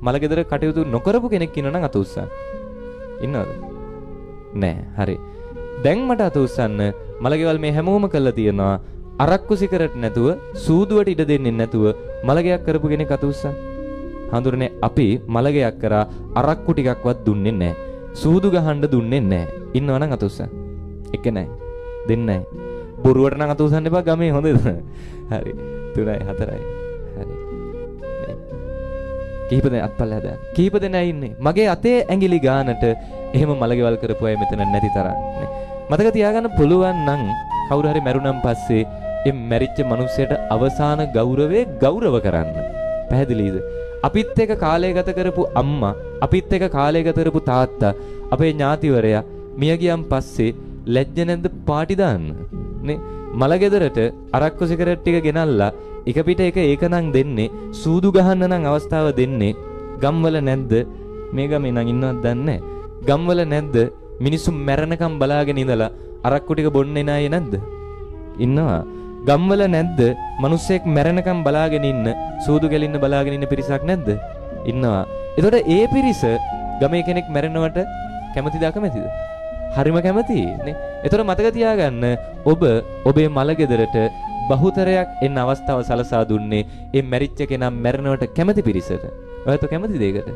මලගෙදර කටයුතු නොකරපු කෙනෙක් ඉන්නවා නම් අත උස්සන්න. ඉන්නවද? නෑ. හරි. දැන් මට අත උස්සන්න මලගෙවල් මේ හැමෝම කරලා තියෙනවා. අරක්කු සිගරට් නැතුව සූදුවට ඉඩ දෙන්නේ නැතුව මලගයක් කරපු කෙනෙක් අත උස්සන්න. හඳුරන්නේ අපි මලගයක් කරා අරක්කු ටිකක්වත් දුන්නේ නැහැ. සූදු ගහන්න දුන්නේ නැහැ. ඉන්නවනම් අත උස්සන්න. එක නැහැ. දෙන්නේ නැහැ. බොරුවට නම් අත උස්සන්න එපා ගමේ හොඳද? හරි. 3යි 4යි. හරි. කීප දෙනෙක් අත්පල්ල හදාන්න. කීප දෙනෙක් ඉන්නේ. මගේ අතේ ඇඟිලි ගානට එහෙම මලගෙවල් කරපු අය මෙතන නැති තරම් නේ. මතක තියාගන්න පුළුවන් නම් කවුරු හරි මැරුණන් පස්සේ ඒ මැරිච්ච මිනිස්සයාට අවසාන ගෞරව කරන්න. පැහැදිලිද? අපිත් එක්ක කාලය ගත කරපු අම්මා, අපිත් එක්ක කාලය ගත කරපු තාත්තා, අපේ ඥාතිවරයා මිය ගියන් පස්සේ ලැජ්ජ නැද්ද පාටි දාන්න? නේ? මලගෙදරට අරක්කු සිගරට් ටික ගෙනල්ලා එක පිට එක ඒක නම් දෙන්නේ, සූදු ගහන්න නම් අවස්ථාව දෙන්නේ. ගම්වල නැද්ද? මේ ගමේ නම් ඉන්නවද දන්නේ නැහැ. ගම්වල නැද්ද? මිනිස්සු මැරෙනකම් බලාගෙන ඉඳලා අරක්කු ටික බොන්නේ නැයි නැද්ද? ඉන්නවා. ගම්වල නැද්ද? මිනිස්සෙක් මැරෙනකම් බලාගෙන ඉන්න, සූදු ගැලින්න බලාගෙන ඉන්න පිරිසක් නැද්ද? ඉන්නවා. එතකොට ඒ පිරිස ගමේ කෙනෙක් මැරෙනවට කැමතිද අකමැතිද? හරිම කැමතියි නේ. එතකොට මතක තියාගන්න ඔබ ඔබේ මලගෙදරට බහුතරයක් එන්න අවස්ථාව සලසා දුන්නේ ඒ මැරිච්ච කෙනා මැරෙනවට කැමති පිරිසට. ඔයත් කැමතිද ඒකට?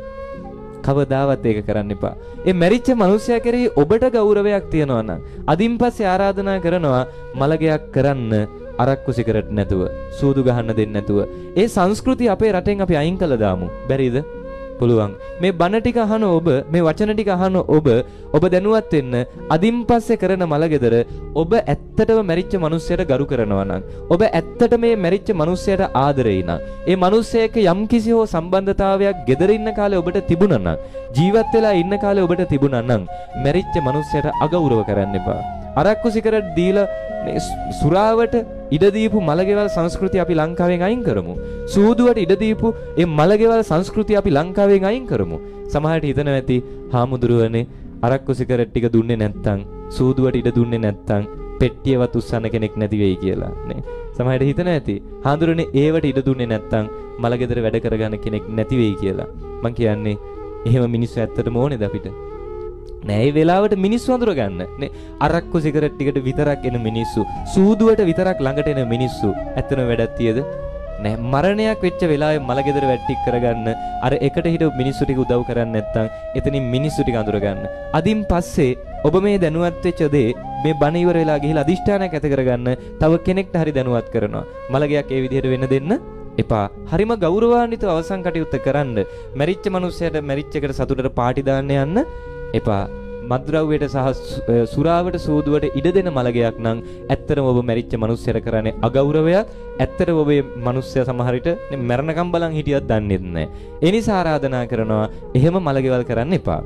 කවදාවත් ඒක කරන්න එපා. ඒ මැරිච්ච මිනිසයා කෙරෙහි ඔබට ගෞරවයක් තියනවා නම් අදින් පස්සේ ආරාධනා කරනවා මලගයක් කරන්න අරක්කු සිගරට් නැතුව, සූදු ගහන්න දෙන්නේ නැතුව. ඒ සංස්කෘතිය අපේ රටෙන් අපි අයින් කළා දාමු. බැරිද? පුළුවන්. මේ බණ ටික අහන ඔබ, මේ වචන ටික අහන ඔබ දැනුවත් වෙන්න. අදින් පස්සේ කරන මලගෙදර ඔබ ඇත්තටම මැරිච්ච මිනිස්සයට ගරු කරනවා නම්, ඔබ ඇත්තට මේ මැරිච්ච මිනිස්සයට ආදරෙයි නම්, ඒ මිනිස්සයක යම් කිසි හෝ සම්බන්ධතාවයක් ගෙදර ඉන්න කාලේ ඔබට තිබුණා නම්, ජීවත් වෙලා ඉන්න කාලේ ඔබට තිබුණා නම්, මැරිච්ච මිනිස්සයට අගෞරව කරන්න එපා. අරක්කු සිගරට් දීලා සුරාවට ඉඩ දීපු මලගෙවල් සංස්කෘතිය අපි ලංකාවෙන් අයින් කරමු. සූදුවට ඉඩ දීපු ඒ මලගෙවල් සංස්කෘතිය අපි ලංකාවෙන් අයින් කරමු. සමහරට හිතනවා ඇති හාමුදුරුවනේ අරක්කු සිගරට් ටික දුන්නේ නැත්තම්, සූදුවට ඉඩ දුන්නේ නැත්තම් පෙට්ටියවත් උස්සන්න කෙනෙක් නැති වෙයි කියලා නේ. සමහරට හිතනවා ඇති හාමුදුරුවනේ ඒවට ඉඩ දුන්නේ නැත්තම් මලගෙදර වැඩ කරගන්න කෙනෙක් නැති වෙයි කියලා. මං කියන්නේ එහෙම මිනිස්සු ඇත්තටම ඕනේද අපිට? නෑ. ඒ වෙලාවට මිනිස්සු අඳුර ගන්න නේ. අරක්කු සිගරට් ටිකට විතරක් එන මිනිස්සු, සූදුවට විතරක් ළඟට එන මිනිස්සු ඇත්තම වැඩක් තියද? නෑ. මරණයක් වෙච්ච වෙලාවේ මලගෙදර වැට්ටික් කරගන්න අර එකට හිටපු මිනිස්සු ටික උදව් කරන්නේ නැත්නම් එතනින් මිනිස්සු ටික අඳුර ගන්න. අදින් පස්සේ ඔබ මේ දැනුවත් වෙච්ච දේ මේ බණ ඉවර වෙලා ගිහිලා අදිෂ්ඨානයක් ඇති කරගන්න තව කෙනෙක්ට හරි දැනුවත් කරනවා. මලගයක් ඒ විදිහට වෙන්න දෙන්න එපා. හරිම ගෞරවාන්විතව අවසන් කටයුත්ත කරන්න. මැරිච්ච මිනිස්සයාට මැරිච්ච එකට සතුටට පාටි දාන්න යන්න එපා. මත්ද්‍රව්‍යයට සහ සුරාවට සූදුවට ඉඩ දෙන මලගයක් නම් ඇත්තටම ඔබ මැරිච්ච මිනිස්සයාට කරන්නේ අගෞරවයක්. ඇත්තටම ඔබේ මිනිස්සයා සමහර විට මැරණකම් බලන් හිටියත් දන්නේ නැහැ. ඒ නිසා ආරාධනා කරනවා එහෙම මලගෙවල් කරන්න එපා.